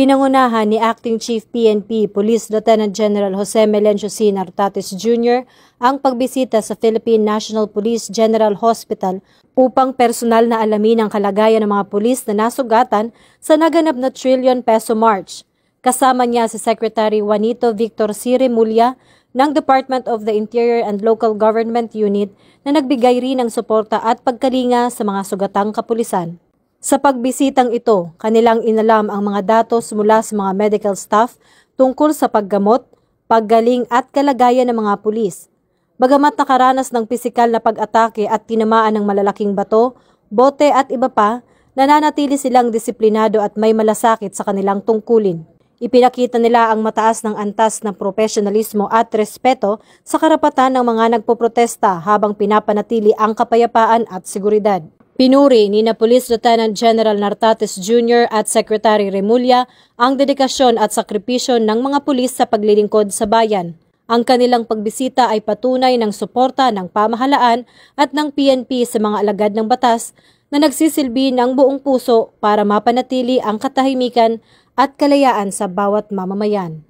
Pinangunahan ni Acting Chief PNP Police Lieutenant General Jose Melencio C. Nartates Jr. ang pagbisita sa Philippine National Police General Hospital upang personal na alamin ang kalagayan ng mga pulis na nasugatan sa naganap na trillion peso march. Kasama niya si Secretary Juanito Victor C. Remulla ng Department of the Interior and Local Government Unit na nagbigay rin ng suporta at pagkalinga sa mga sugatang kapulisan. Sa pagbisitang ito, kanilang inalam ang mga datos mula sa mga medical staff tungkol sa paggamot, paggaling at kalagayan ng mga pulis. Bagamat nakaranas ng pisikal na pag-atake at tinamaan ng malalaking bato, bote at iba pa, nananatili silang disiplinado at may malasakit sa kanilang tungkulin. Ipinakita nila ang mataas ng antas ng profesionalismo at respeto sa karapatan ng mga nagpoprotesta habang pinapanatili ang kapayapaan at seguridad. Pinuri ni Police Lieutenant General Nartates Jr. at Secretary Remulla ang dedikasyon at sakripisyo ng mga pulis sa paglilingkod sa bayan. Ang kanilang pagbisita ay patunay ng suporta ng pamahalaan at ng PNP sa mga alagad ng batas na nagsisilbi ng buong puso para mapanatili ang katahimikan at kalayaan sa bawat mamamayan.